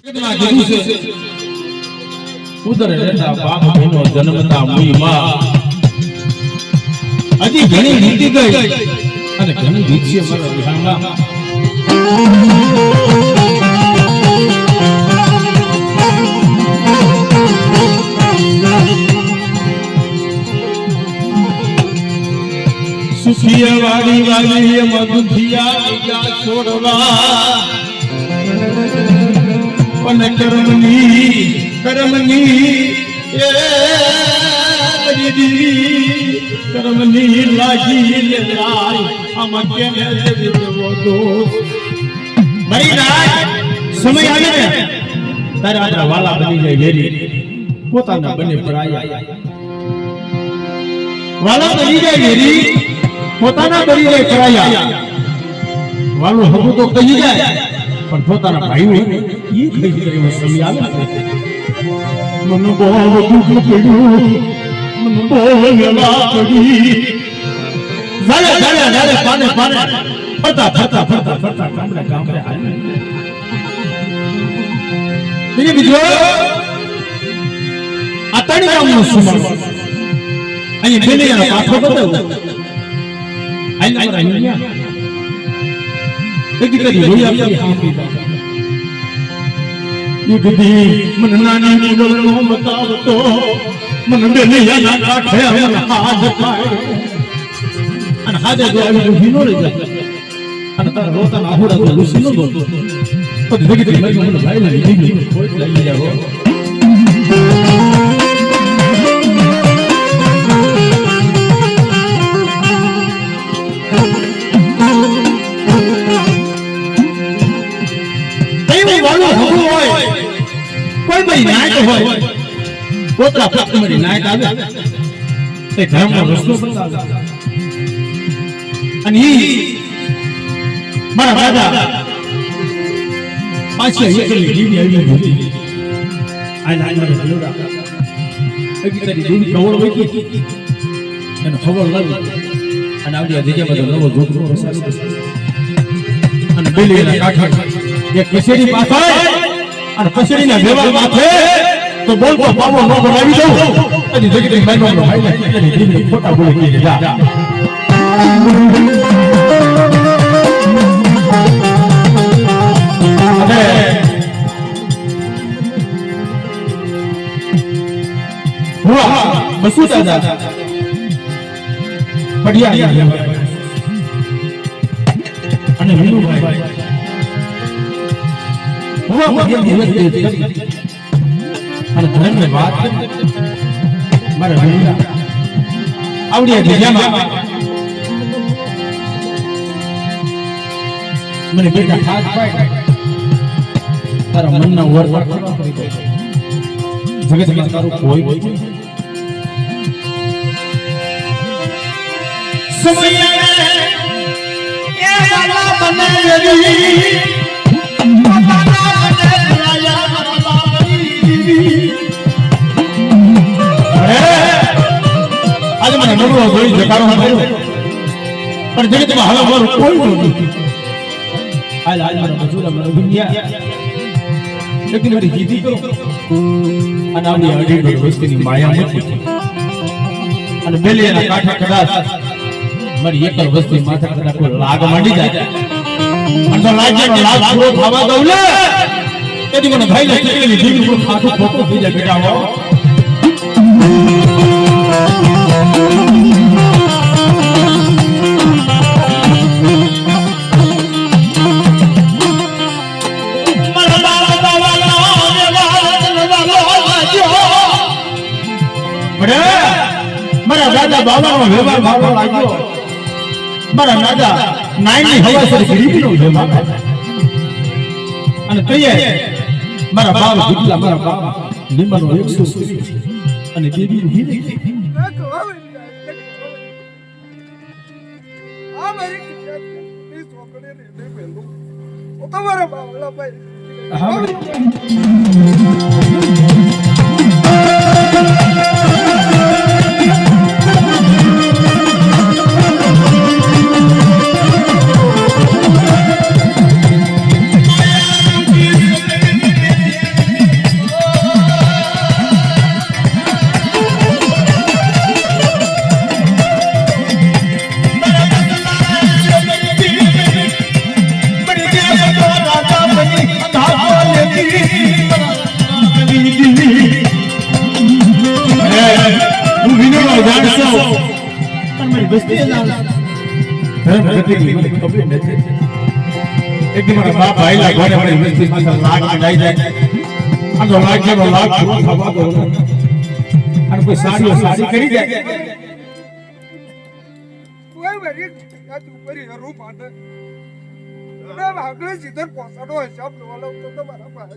ઉદર રહેતા બાપ બહેનો જન્મતા મુઈ માં હજી ઘણી વીતી ગઈ અને ઘણી વીતી મારા વિહાંગા સુખિયા વાળી મધુથિયા છોડવા પણ કર્મની લાગી લે લાય આમાં કેને દેવો દોષ મારી રાત સમય આવે ને તારે આપણા વાલા બની જાય વેરી પોતાના બને પરાયા વાલા બની જાય વેરી પોતાના બની જાય પરાયા વાલો હબુ તો કહી જાય પણ પોતાના ભાઈઓ ઈ થઈ ગયો સમય આવે મન બહુ દુઃખ પડ્યું મન બહુ વેલા પડી જાલે પાને ફરતા ગામડે આવે બીજો આ તણી ગામનો સુમર અહીં બેલીના પાછો બતાવો અહીંયા એક કરી રોઈ આપી હાંપી યુગદી મન નાની મુગલનો બતાવતો મન બેલિયાના કાઠે મન હાથ પાડે અને હાજે જો આવી ઊભી નો રહી જાય અને તાર રોતાના આહુડા તો લુસી નો બોલતો તો જગતી લઈ મને ભાઈ ને દીકરી કોઈ લઈ જાવો નાયક હોય પોતા પત્ની નાયક આવે તે ધર્મનો રસ્તો બતાવે અને ઈ મારા દાદા પાછી એકલી દીદી આવી હતી આ નાયક બોલડા એકલી દીદી કવળ વઈ અને ખબર લાગી અને આવડી દીજે બધો નવો જોકરો રસાડી અને બેલીના કાંઠે એક કસેરી પાછળ અને પછડીના વ્યવહાર માથે તો બોલતો પાવો ન બનાવી દઉં અને જગતી મહિનો ભાઈને દીદી ખોટા બોલી ગયા અને હુઆ બસુ દાદા પડ્યા અને વિનુભાઈ હુઆ અને ધર્મની વાત મારા વિનુલા આવડી જગ્યામાં મને બેટા હાથ પાડ તારા મનના વર જગતમાં તારું કોઈ સમય એ વાલા બનાવી આજે મને નડવો જોઈ જકારો કર્યો પણ જગતમાં હવે મારું કોઈ નથી હાલ મારા મજૂરા મને દુનિયા લેકિન મારી જીતી કરો અને આવડી અઢી વસ્તીની માયા નથી અને બેલીના કાંઠા કદાચ મારી એકલ વસ્તી માથે કદાચ કોઈ લાગ માંડી જાય અને તો લાગ પૂરો થવા દઉં ને તેથી મને ભાઈ ને કેટલી જીવી પર ખાતું ખોટું થઈ જાય બેટા હો મારા દાદા બાબાનો વ્યવહાર ભાવો લાગ્યો મારા દાદા નાઈની હવાસર ગરીબીનો વ્યવહાર અને કહીએ મારા બાપ દીકલા મારા બાપ લીંબાનો 100 અને બેબી ઊભી આ મારી પ્લીઝ ઓકડે રે પેલું ઓ તમારા બાવલા ભાઈ પણ મારી વસ્તી ધર્મ ગતિની મને ખબર નથી. એક મારા બાપ આયલા ઘરે મારી વસ્તી માં લાગ લઈ જાય આ તો લાગ પૂરો થવા દો અને કોઈ સાડી કરી જાય કોઈ વરી આ તું પરી રૂપ આને ના ભાગલે સીધો પોસાડો હિસાબ લો તો તમારા પાસે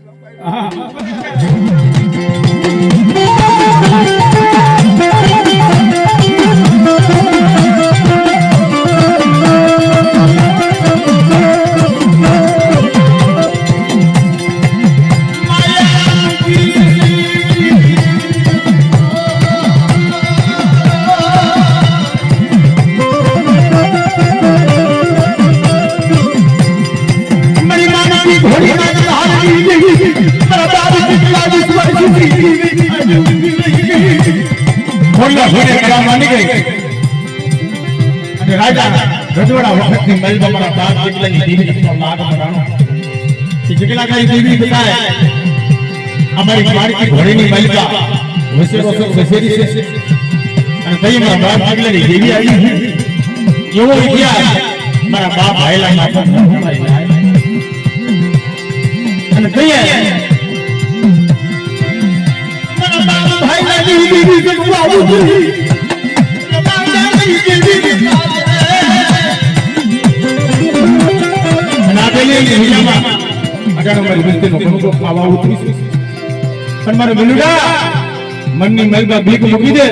રજવાડા વખતની મહેલ તમારા બાપ જેટલાની દેવીનો લાગ મરાણો એ જેટલા કઈ દેવી બતાય અમારી મારી ઘોડીની મહેલકા વસેરો વસેરી છે અને કઈ મારા બાપ જેટલાની દેવી આવી એવો ઇતિહાસ મારા બાપ આયલા માથા અમારી અને કહીએ મારા બાપ ભાઈલા દેવી કે આવું જોઈએ મનની મહેલમાં ભીખ મૂકી દે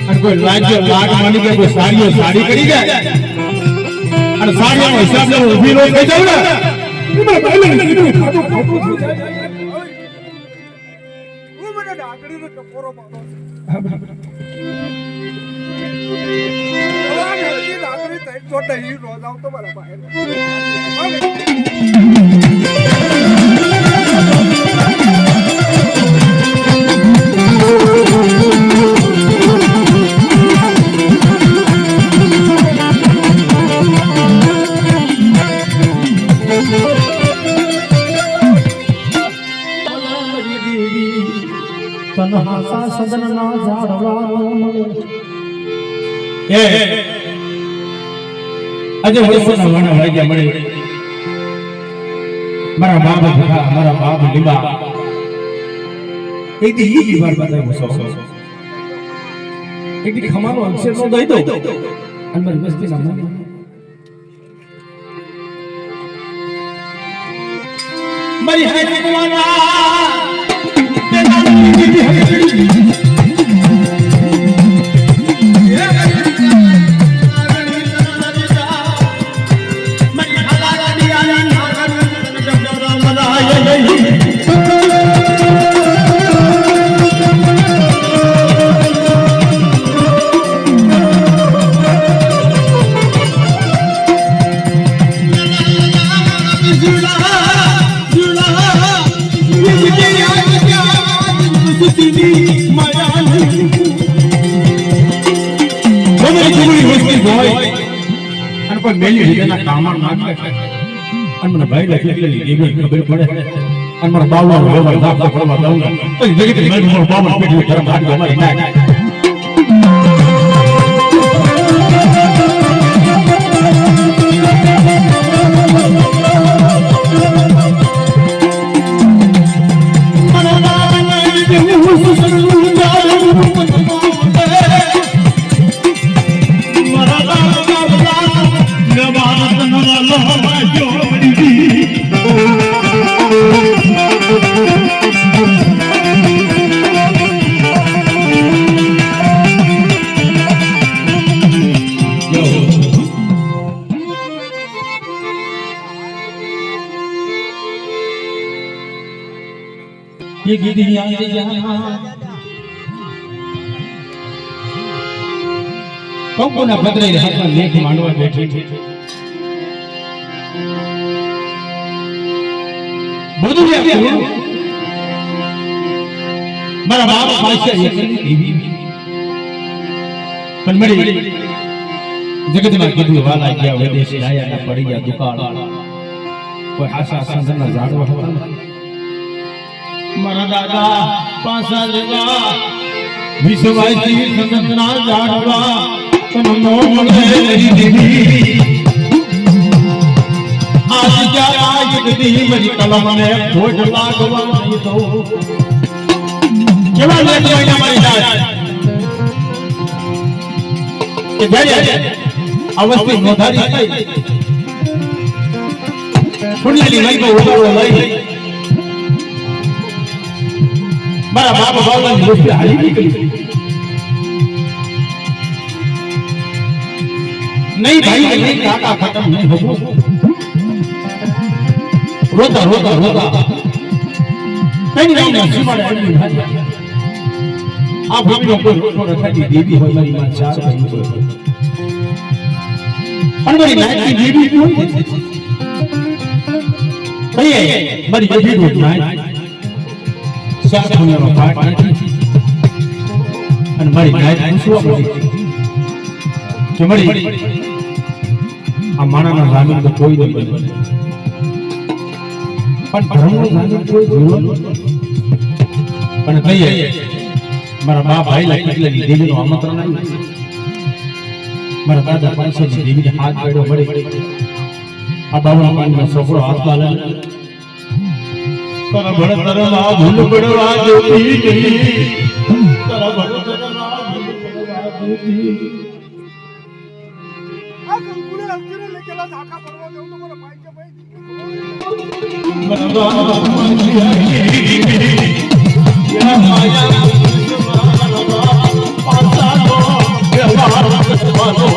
અને કોઈ લાગ્યો લાગ માની કે કોઈ સાડી કરી જાય અને સાડીનો હિસાબ લેવો ઉભી નો થઈ જાવ તનહાસા સદનના ઝાડવાનો આજે વર્ષોના વાણા વાગ્યા મળે મારા બાપ ભગા મારા બાપ લીબા એક દી ઈ વાર બતાવ્યો સો એક દી ખમાનો અક્ષર નો દઈ દો અને મારી મસ્તી ના મન મારી હાથ બોલાવા મેલી રીતના કામણ નાખે અને મને ભાઈ લખી એવી ખબર પડે અને મારા બાવળો વ્યવહાર દાખલા કરવા દઉં તો જગત મેં મારો બાવળ પેઢી ધર્મ હાથ અમારી નાખ ये गिरिया કોકોના પદરે હાથમાં લેખ માંડવા બેઠી બધું આપ્યું મારા બાપ પાસે એકલી દેવી પણ મળી જગતમાં કીધું વાલા ગયા વિદેશી આયા ના પડી ગયા દુકાળ કોઈ આશા સંદના જાડવા હતા મારા દાદા પાસા જેવા વિશ્વાસી સંતના જાણવા તનનો મળે દીદી આજ જ્યાં દીદી મારી કલમને ખોટ લાગવા નહીં દો કેવા લેટ મહિના મારી જાય કે જય અવસ્થી નોંધારી થઈ પુણ્યની લઈ ગયો ઉડાડો લઈ મારા બાપ બાવલાની દોસ્તી હાલી નીકળી નહીં ભાઈ નહીં કાકા ખતમ નહીં હોવું રોતા રોતા રોતા કઈ નહીં સીમાડે આવી આ ભૂમિનો કોઈ રોટો રખાતી દેવી હોય મારી માં ચાર ભાઈ હોય પણ મારી નાયકની દેવી હોય કહીએ મારી દેવી રોટ નાય સાત દુનિયાનો પાઠ નથી અને મારી નાયક પૂછવા પડી કે મળી આ માણાના જામીન તો કોઈ નહીં બને પણ ધર્મનો જામીન કોઈ જીવો પણ કહીએ મારા બા ભાઈ કેટલાની દેવીનું આમંત્રણ આવ્યું મારા દાદા પાંચસોની દેવીને હાથ પેડો મળે આ બાવળા પાણીનો છોકરો હાથમાં લે તારા ભણતરમાં ભૂલ પડવા જોતી ગઈ તારા ભણતરમાં ભૂલ પડવા જોતી આ કંકુને અંકિને લેકેલા ઝાકા પડવા દેવું તો મારા ભાઈ કે ભાઈ યા માયા પાસા નો વ્યવહાર કરવાનો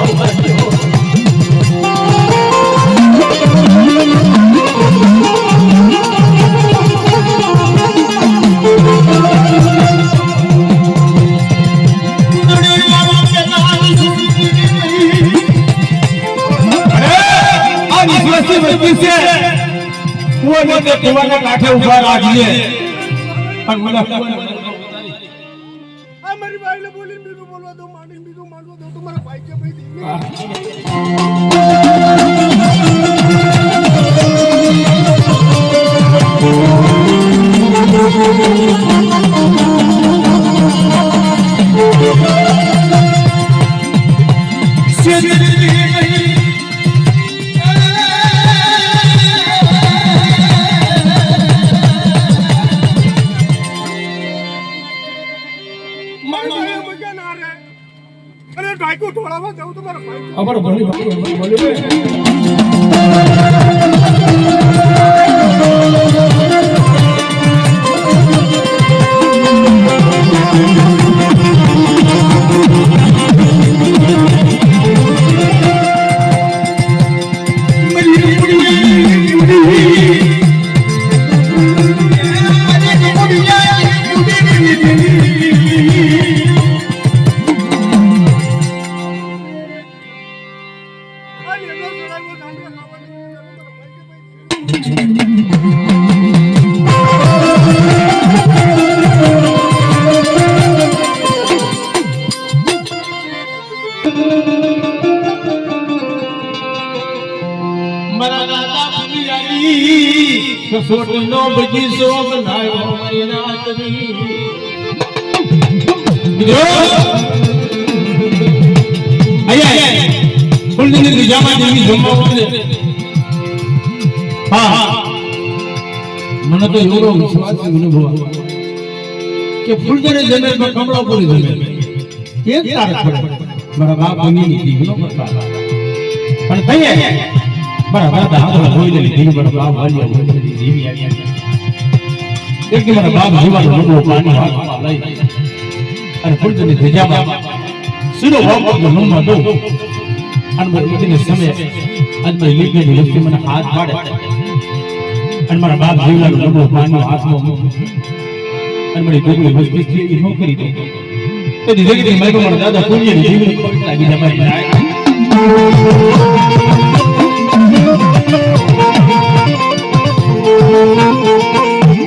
કુવાના કાંઠે ઉભા રાખીએ આ મારી ભાઈને બોલી બીજું બોલવા દો માંડી બીજું માનવા દો તો મારા ભાઈ કે ભાઈ ઢોળાવા જવું તો મારા ભાઈ અબર ભણી બોલી સોટનો બગીચો બનાવ્યો મારી રાતની આયા ફૂલની દિશામાં દેવી જમવા છે હા મને તો એવો વિશ્વાસ અનુભવ કે ફૂલજને જમીનમાં કમળા પૂરી જમે એક તારક પડે મારા બાપ બની દીકરો પ્રકાર પણ થઈએ મારા દાદા હાથમાં જોઈ લેલી દીકરી મારા બાપ વાલી જીવી આવી એક મારા બાપ જીવાનો મોટો પાણી હાથમાં લઈ અને ફૂલજની દિશામાં સીધો વાપરનો નમમાં દો અને મને સમય આજ મારી લીકની વસ્તુ મને હાથ પાડે અને મારા બાપ જીવલાનો નમો પાણી હાથમાં અને મારી દીકરી વસ્તુ એ ન કરી દો તો દીકરી મારા દાદા પુણ્યની જીવની લાગી જાય મારી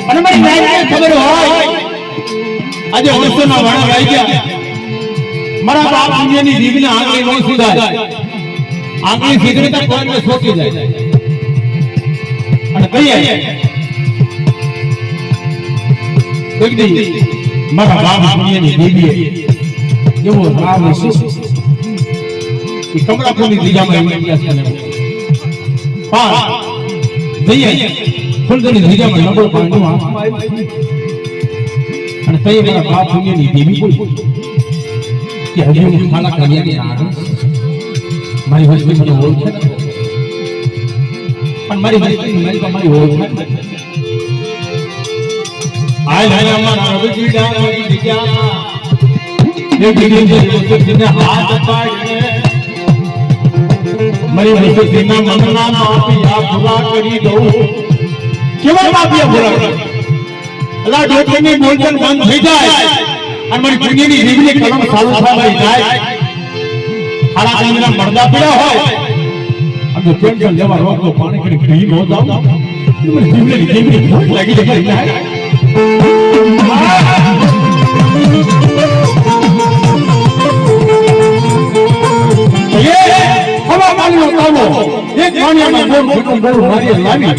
અને મારી નાયકને ખબર હોય આજે વર્ષોના વાણા ગાઈ ગયા મારા બાપ પુણ્યની જીવને આંગળી નહીં સુધાય આંગળી સીધરી તો કોઈને સોટી જાય અને કહીએ એક દી મારા બાપ પુણ્યની દેવીએ એવો રામ છે એ કમળાપુરની દિશામાં ઇતિહાસ કરે પણ જઈએ ફૂલદની દિશામાં નબળો પાણીનું હાથમાં આવ્યું અને તઈ મારા બાપ દુનિયાની દેવી કોઈ કે હજી હું ખાના કર્યાની આગળ મારી વસ્તી મને ઓળખે પણ મારી વસ્તી મારી ઓળખે આય લાયા મારા રવિજીડા મારી જગ્યા એ ગીરીને હાથ પાડીને મારી વસ્તીના મનના માપિયા પૂરા કરી દઉં કેવા માપિયા પૂરા કરી અલા ડોકની બોલચન બંધ થઈ જાય અને મારી દુનિયાની દેવીની કલમ સારું થવાઈ જાય હારા કાંદના મરદા પડ્યા હોય અને ટેન્શન લેવા રોકતો પાણી કરી પી નો જાવ મને જીવની દેવીની ભૂખ લાગી જાય એક પાણીમાં બોલ બોલ મારી લાવી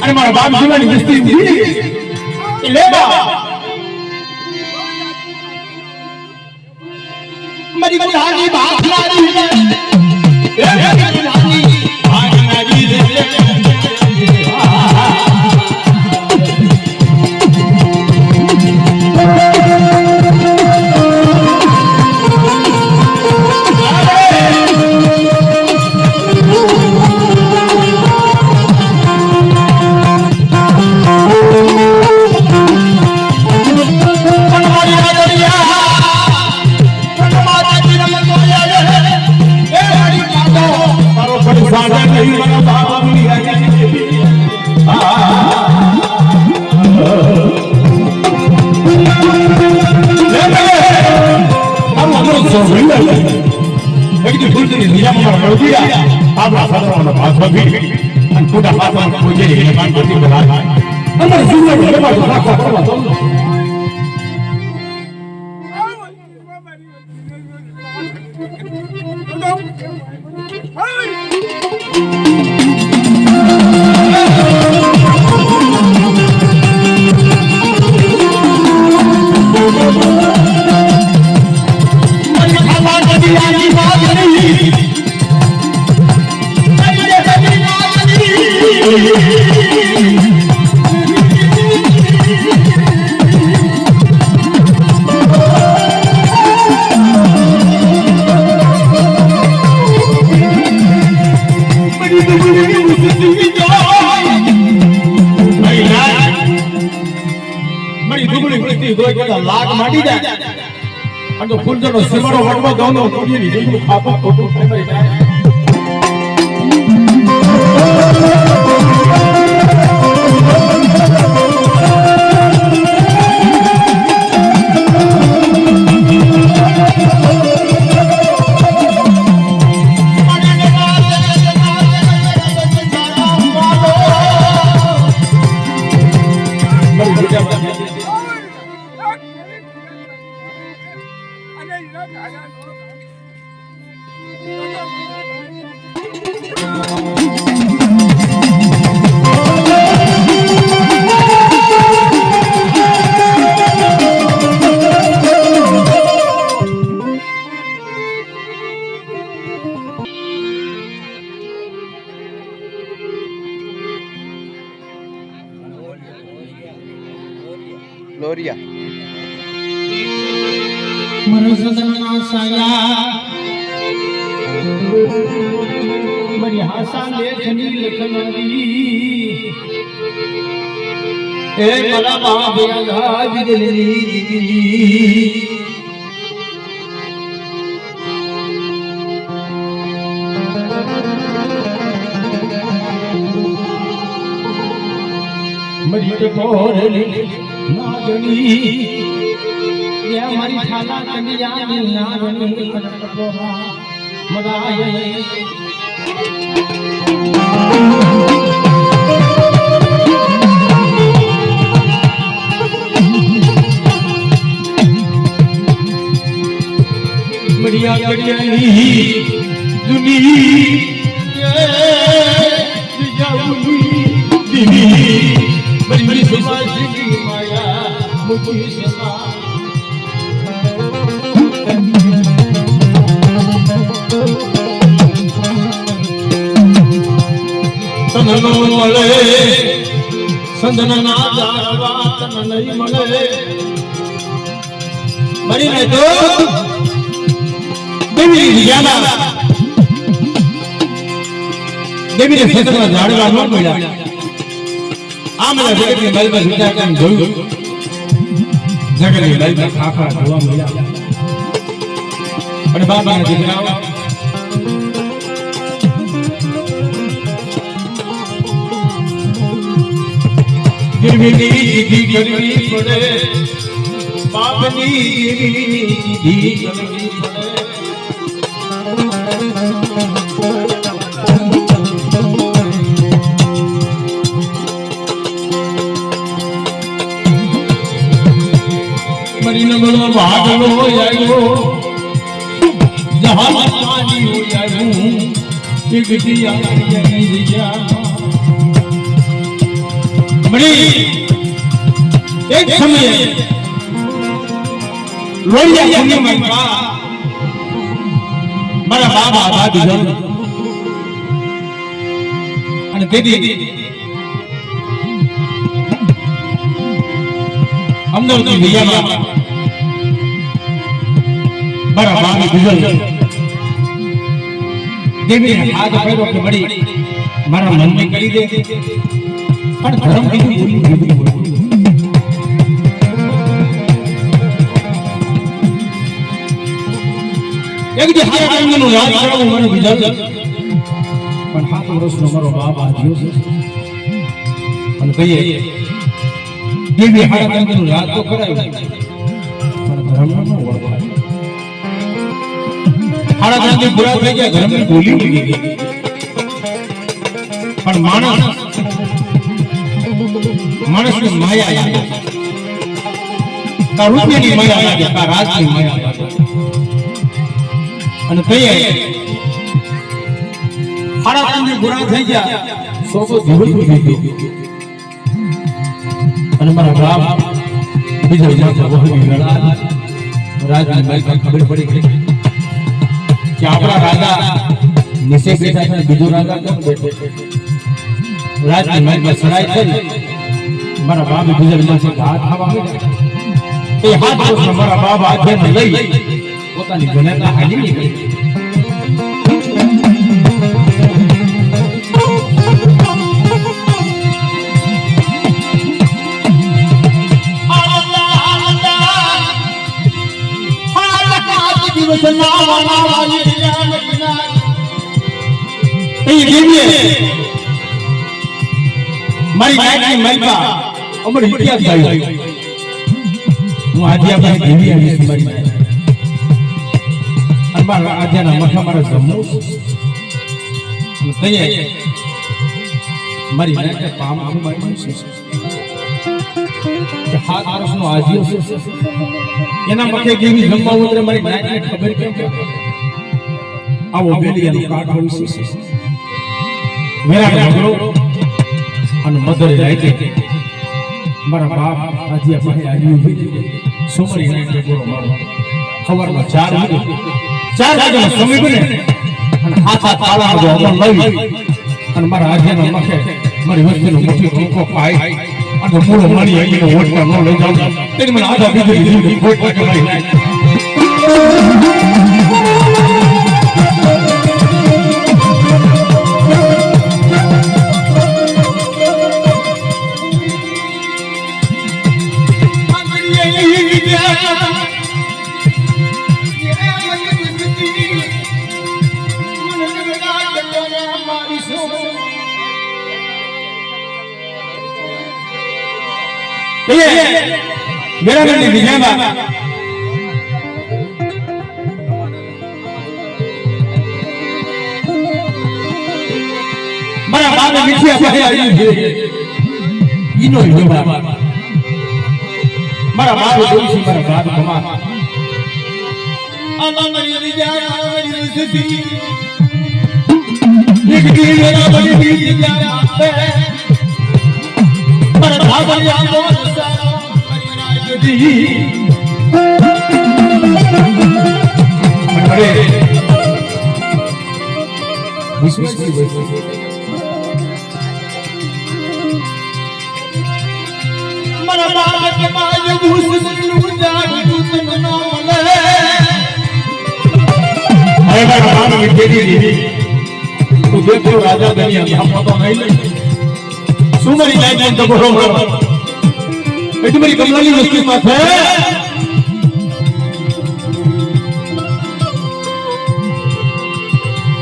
અને મારા બાપ જીવાની વસ્તી ઉડી લેવા મારી બધાની બાખલારી એ મારી નાની ભાગનારી રે લાગ માંડી જાય અને ફૂલનો સીમાડો વટવા દોનો કોડીની દેવું ખાપા ખોટું થઈ જાય લોરિયા મરસદના સાયા મરી હાસા લેખની લખનરી એ મરા બાપ યાદ દિલની દીકરી મરી તો કોરલી નાગણી ये हमारी खाला कन्या नागनी कटपोरा मदाये बढ़िया बढ़िया दुनी जाऊंगी दीदी बड़ी समाज की माया मुझे समा તન નો મળે સંદન ના જાળવા તન નહીં મળે મરી ને તો દેવી વિજ્ઞાના દેવી ને સંદન જાળવા ન મળ્યા આ મને જગતની મલમાં વિચાર કરીને જોયું જગતની મલમાં ખાખા જોવા મળ્યા અને બાબાના દીકરાઓ ગીરવીની જીધી કરવી પડે બાપની ગીરવીની જીધી કરવી પડે મરીને બોલો ભાગલો આવ્યો જહાન પાણી આવ્યું એક દિયા મરી એક સમયે લોહિયા પુણ્યમાં મારા બાબા આબા દીધો અને તેથી અમદાવાદની વિયામાં મારા બાબા દીધો દેવીને હાથ ફેરવો કે મળી મારા મનને કરી દે પણ ધર્મ કીધું બોલી એક દી હારા કાંગનું યાદ કરાવું મને બીજા પણ 7 વર્ષનો મારો બાપ આજ્યો છે અને કહીએ દેવી હારા કાંગનું યાદ તો કરાવ્યું પણ ધર્મ ન ઓળખાય હારા કાંગની પૂરા થઈ ગયા ધર્મની બોલી ઉડી ગઈ પણ માણસની માયા લાગે કા રૂપિયાની માયા લાગે કા રાજની માયા લાગે અને કહીએ હારા કાંગની પૂરા થઈ ગયા 100 દિવસ થઈ ગયો અને મારા બાપ બીજા વિચાર વહી ગળા રાજની માયા ખબર પડી ગઈ કે આપણા રાજા નિશે બેઠા છે બીજો રાજા કેમ બેઠો છે રાજની મહેલમાં સડાઈ થઈ મારા બાપ ગુજરમાં છે હાથ ખાવા માંડ્યા એ હાથ વર્ષ મારા બાપ હાથે લઈ પોતાની જનેતા હાલી નીકળી મારી ગાયની મલકા અમર ઇતિહાસ ગાયો હું આજે આપણે દેવી આવી મારી અમારા આજના મઠા મારા જમ્મુ તઈએ મારી ગાયને પામ આમ મારી છે કે હાથ વર્ષનો આજીઓ છે એના મથે કેવી જમવા ઉતરે મારી ગાયને ખબર કેમ કે આવો બેલિયાનો કાટ હોય છે મેરા મગરો અને મધરે રાઈતે મારા બાપ આજે આપણે આવ્યું છે સોમરી નાઈટે બોલો મારો સવારમાં 4 વાગે સમય બને અને હાથ તાળા આગો અમર લઈ અને મારા આજના મખે મારી વસ્તીનો મોટી ટોકો પાઈ અને મૂળો મારી આવીને ઓટકા ન લઈ જાઉં તેની મને આધા બીજી દીધી ખોટ કે મારી मेरा नंदी विजयबा मारा बाप मिठिया भाई आई है इनो विजयबा मारा बाप दोषी मारा बाप कमा आमा मरी विजया मरी सिद्धि एक दिन मेरा बड़ी विजया मारा बाप या बोल अरे विश्वास की अरे मेरा बाप विद्या दी तो देखो राजा दुनिया हम तो नहीं सुमरी जाए तो बरोबर એટલે મારી કમલાની વસ્તી માથે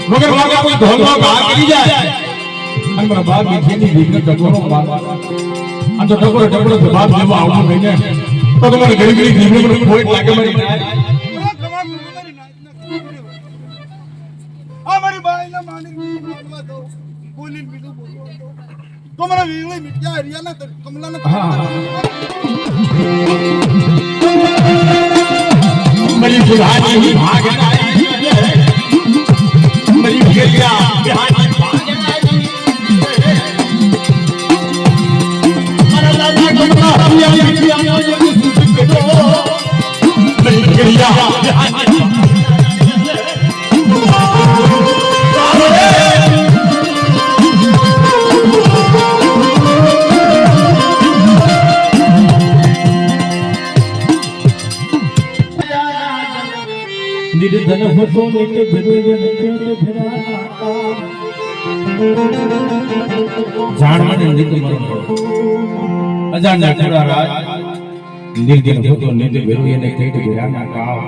મગર વાગા કોઈ ઢોલનો ઘા કરી જાય અને મારા બાપ વિદ્યાની દીકરી ડગોનો બાપ આ તો ડગોનો જવાબ દેવા આવું નહીં ને તો તમારે ગરીબની દીકરી મને ખોટ લાગે મારી ના हमारी भाई ना मानिक बीजू बोलवा दो बोलिन बीजू बोलवा दो तुम्हारा वीगले मिट्या हरिया ना कमला ना मेरी बुढ़ानी ही भाग आई मेरी भेड़िया बिहानी भाग आई मेरा दादा कमला हरिया मिट्या मेरी भेड़िया बिहानी निर्धन होतो नेते भरवे नेते भराता જાણવાને નીતિ મરો અજાણ્યા પૂરા રાજ નિર્દિન હોતો નીતિ ભરવે એને કઈટ ભરાના કાવ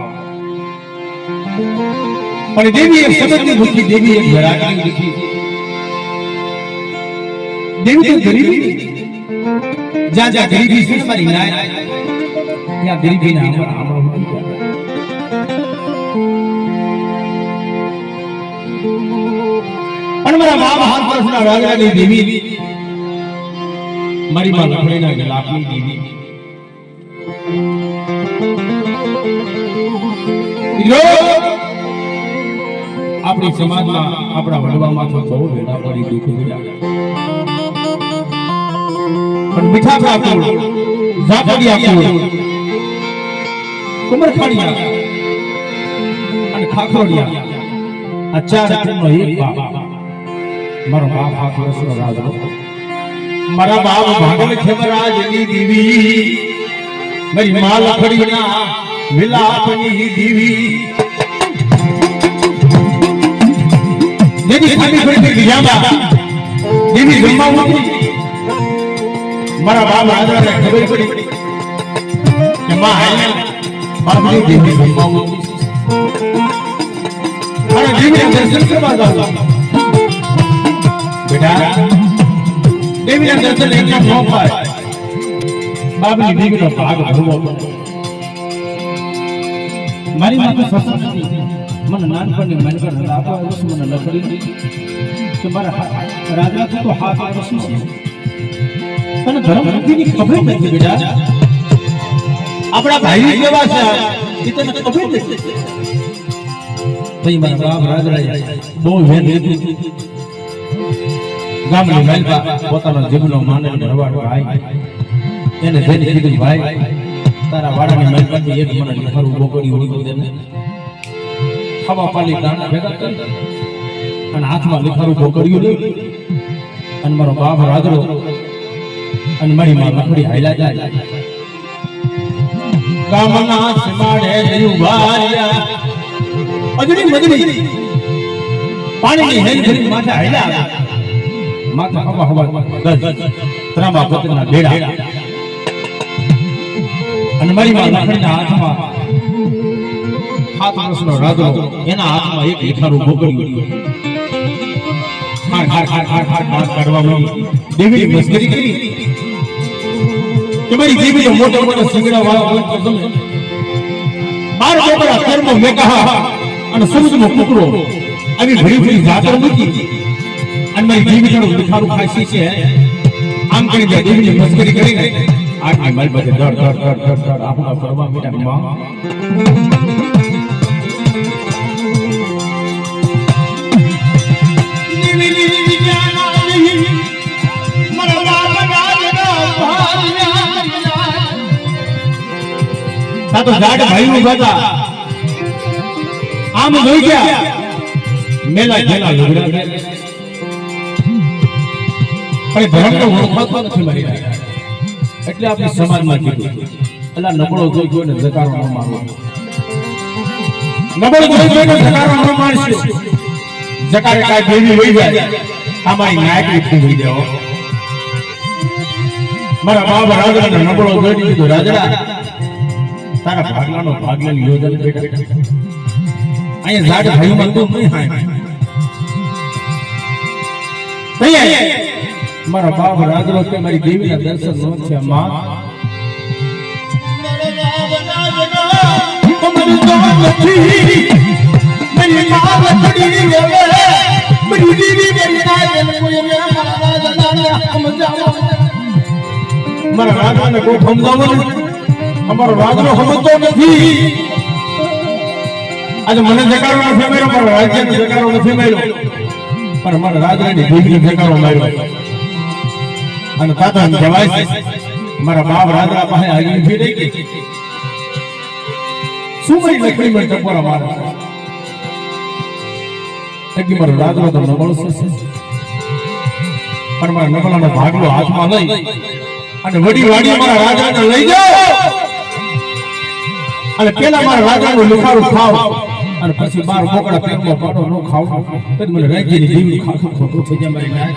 પણ દેવી એક સબતની ભૂખી દેવી એક ભરાની દીકરી દેવી તો ગરીબી જ્યાં જ્યાં ગરીબી છે મારી નાય ત્યાં ગરીબીના આમળો મળી જાય પણ મારા બાપ હાથ પરસના રાગરાની દેવી મારી માં લખડીના ગલાપની દેવી આપણી સમાજમાં આપણા વડવામાં તો બહુ વેલા પડી દુઃખ મળ્યા પણ મીઠા પ્રાપ્ત ઝાપડિયા કુળ કુમરખાડિયા અને ખાખરોડિયા આ ચાર કુળનો એક બાપ મારો બાપ હાથ વર્ષનો રાજ મારા બાપ ભાગલ ખેમરાજની દેવી મારી માં લખડીના વિલાપની દેવી દેવી ખાલી પડી ગયામાં દેવી જન્માવતી મારા બાપ રાજાને ખબર પડી કે માં આયા બાપની દેવી જન્માવતી અને દેવીને દર્શન કરવા જાવ બેટા દેવીના દર્શન એકલા ન પાય બાપની દીકરીનો ભાગ ભરવો મારી માતા સસર મને નાનપણની મનકર લાપા વર્ષ મને લખડી કે મારા રાજા તો હાથ વર્ષ છે તને ધર્મ નીતિની ખબર નથી બેટા આપણા ભાઈ કેવા છે એ તને ખબર નથી ભાઈ મારા બાપ રાજરાએ બહુ વેન લીધી ગામની મહેલમાં પોતાનો જીવનો માનવ ભરવાડ ભાઈ એને જઈને કીધું ભાઈ તારા વાડાની મહેલમાંથી એક મને લીખર ઉભો કરી ઓળખી દે હવા પાલી દાણા ભેગા કરી અને હાથમાં લીખર ઉભો કર્યું લે અને મારો બાપ રાજરો અને મારી માં લખડી હાઈલા જાય ગામના સીમાડે જયું વારિયા અજડી મજડી પાણીની હેલ ઘડી માથે હાઈલા માથા હવા હવા દસ ત્રાંબા પતના બેડા અને મારી માં લખડીના હાથમાં હાથ વર્ષનો રાજો એના હાથમાં એક લીખારું ભોગવ્યું ખાર ખાર ખાર ખાર ખાર ખાર કરવા મળી દેવીની મસ્કરી કરી કે મારી દેવીનો મોટો મોટો સિંગડા વાળો બોલ તો તમે બાર બોકડા કર્મો મેકા અને સુરજનો કુકડો આવી ભરી ભરી જાતર મૂકી અને મારી દેવીનો લીખારું ખાસી છે આમ કરી દે દેવીની મસ્કરી કરીને આટલી મારી પાસે ડર ડર ડર ડર ડર આપણા કરવા મીઠા માં તો જાડ ભાઈ નું ગાતા આમ જોઈ ગયા મેલા જેલા લુગડા પણ ધર્મ તો ઓળખાતો નથી મારી એટલે આપણી સમાજમાં કીધું એલા નબળો જોઈ જોઈને જકારો ન મારવો. નબળો જોઈ જોઈને જકારો ન મારશે. જકારે કાંઈ દેવી હોઈ જાય આમાં નાયકરી ફૂંકી દેવો. મારા બાપ રાજડાને નબળો જોઈ દીધો. રાજડા તારા ભાગલાનો ભાગલાની યોજના બેટા અહીંયા ઝાડ ભાઈમાં તું નહીં હાય. મારા બાપ રાજડો કે મારી દેવીના દર્શન ન થયા. માં મારા રાજાને કોઈ સમજાવો. અમારો રાજડો સમજતો નથી. આજે મને જકારો નથી મળ્યો, મારા રાજ્યને જકારો નથી મળ્યો, પણ મારા રાજ્યની દેવીને જકારો મળ્યો. અને તાતા કહેવાય મારા બાપ રાજડા પાસે આવી ફીરી ગઈ. શું મળી લકડી માં ટપોરા મારા એટલી મારો રાજડો તો નબળો છે, પણ મારા નબળાનો ભાગલો હાથમાં લઈ અને વડી વાડી મારા રાજાને લઈ જાઓ અને પેલા મારા રાજાનું લુખારું ખાવ અને પછી 12 બોકડા પેટમાં પાટો ન ખાવ તો મને રાજ્યની દેવી ખાખું ખોટું થઈ જાય મારી ગાય.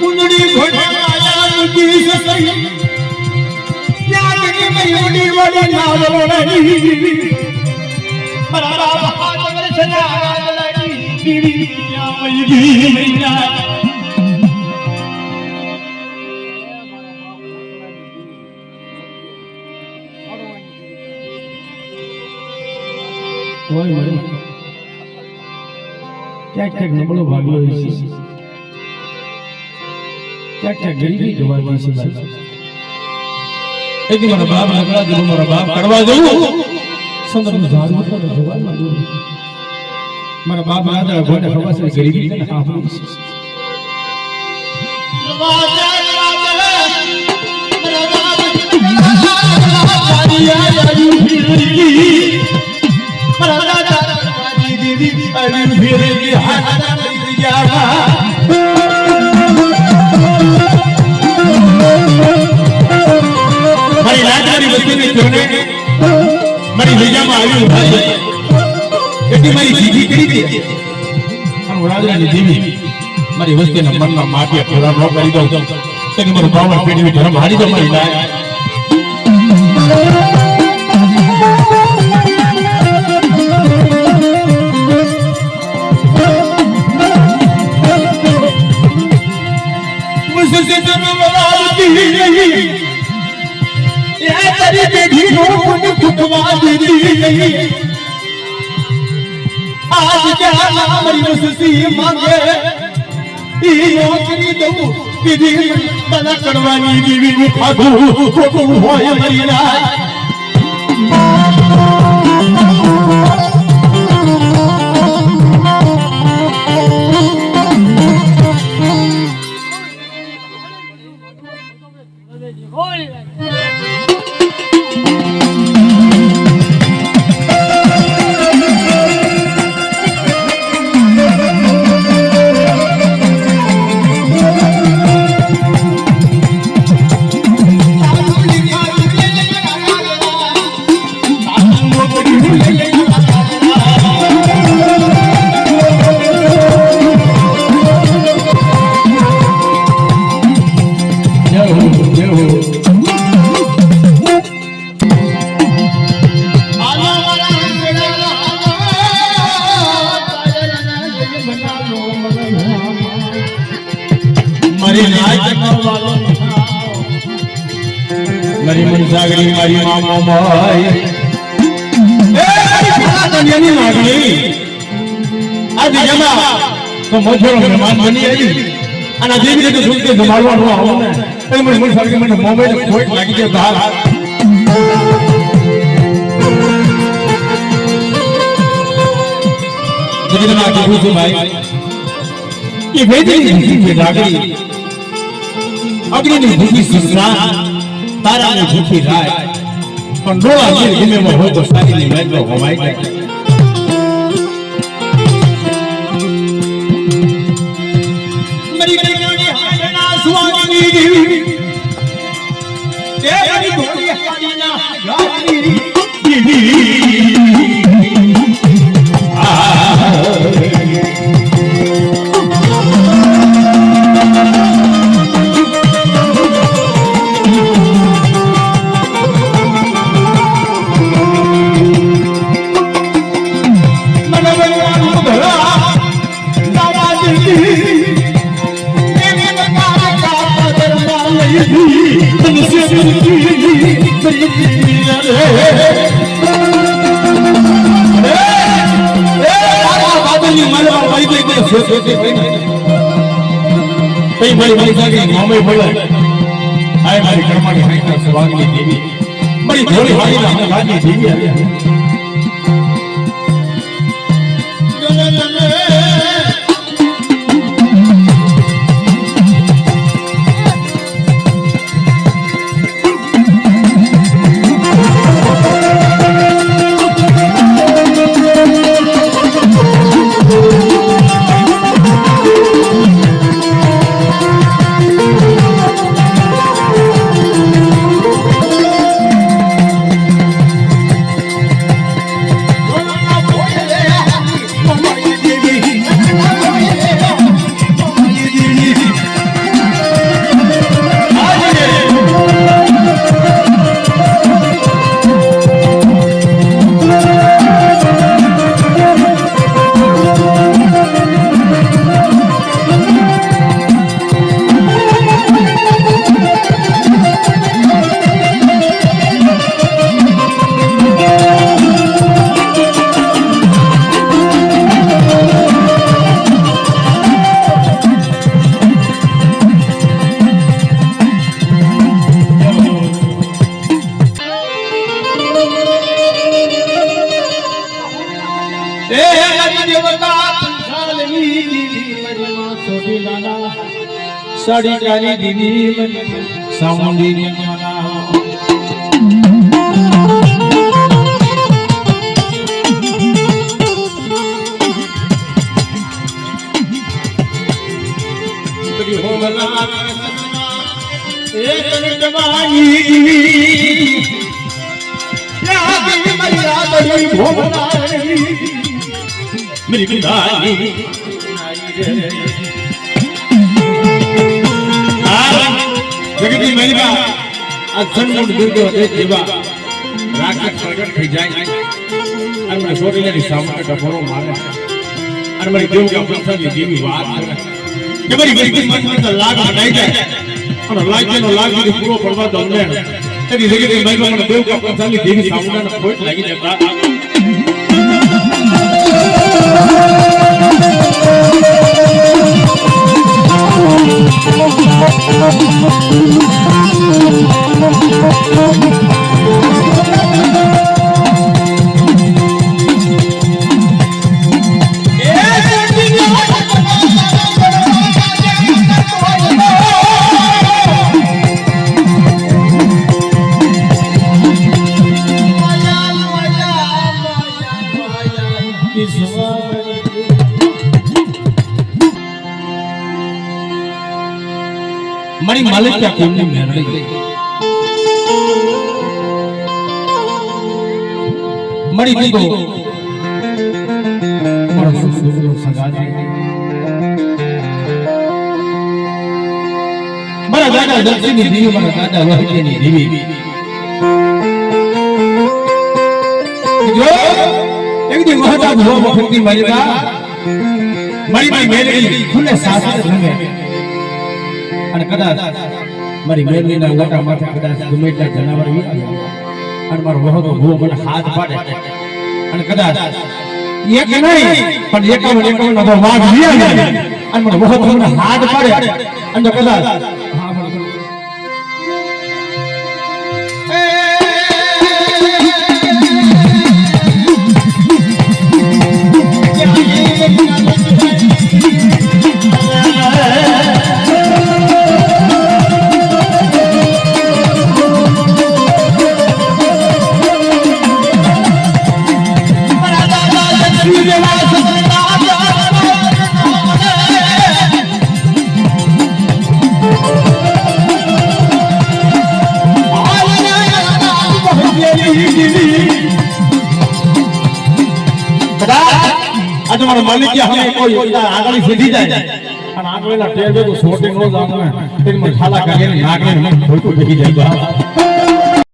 કુંડળી ઘોડાયા નુજી સસઈ યાદની મયુડી વડી નાવલડી મારા બાપા તગર સના રાજલાડી દીવી મયુડી મૈયા. કોઈ મળે ક્યાંક ક્યાંક નબળો ભાગલો છે, ક્યાંક ક્યાંક ગરીબી જોવાતી છે. એટલે મારા બાપ નબળા જેવું મારા બાપ કરવા જવું સંદર્ભ ઝાડવું તો જોવામાં દૂર. મારા બાપ રાજા ઘોડે ખબર છે ગરીબી ને આપણું છે. મારી રાજવાની વસ્તીને જોને મારી વિજામાં આવી ઉભા છે એટલી મારી જીજી કરી દે અને રાજવાની દેવી મારી વસ્તીના મનમાં માટી પૂરા ન કરી દઉં તેની મારું બાવળ પેઢી ધર્મ હારી દો મારી લાય. आज क्या नाम सी मांगे नौकरी दऊ विधि बना करवानी देवी खाधू खोटू होय मरी राय. મારી મનસાગરી મારી મામો ભાઈ દુનિયાની લાગણી આજે જમા તો મોજોરો મહેમાન બની આવી અને જેવી રીતે સુનકે જમાડવાનું આવું ને એ મને મનસાગરી મને મોબાઈલ ખોટ લાગી ગયો બહાર. જગતના કીધું છું ભાઈ કે વેદની ભૂખી લાગણી અગ્નિની ભૂખી સુસરા તારાની ભૂખી રાય પણ ડોળા ગીર ગમે હોય તો સારીની મેલો હોવાય જાય. મારી કન્યાની હાડના સ્વામી દેવી તે મારી ધોળી હાડીના ગાડી મારી કર્માની હાઈના સ્વાગની દેવી મારી ધોળી હાડીના ગાડી દેવી साड़ी काली दीदी सामुंडी मेरी जगती महिला अजन्म दुर्गो देवा राक्षस प्रकट થઈ જાય અને મને છોડીને સામે ડફરો મારે અને મારી દેવ કે પ્રસાદની દેવી વાત કરે કે મારી ગરીબી મનમાં લાગ લડાઈ જાય અને લાગનો લાગી પૂરો પડવા દો ને તેની જગતી महिला મને દેવ કે પ્રસાદની દેવી સામે ખોટ લાગી જતા મારી માલિક ત્યાં કોમની મેરડી મળી દીધો મારો સુખનો સંગાત મારા દાદા દક્ષિણની દેવી મારા દાદા વહજીની દેવી જો એક દી મહતા ભવો મફતી મરિતા મારી મેરડી ખુલ્લે સાસરે રમે અને કદાચ મારી મેરડીના ઓટા માથે કદાચ ગમે એટલા જનાવર અને મારો વહતો ભૂવો મને હાથ પાડે અને કદાચ એક નહીં પણ એકાવન નો વાઘ લઈ આવે અને મને વહતો મને હાથ પાડે અને કદાચ માલિક કે હમે કોઈ આગળ સીધી જાય અને આગળના ટેર ભેગું છોટી નો જાવ ને તે મને ખાલા કરીને નાગને મને ખોટું બેહી જાય બા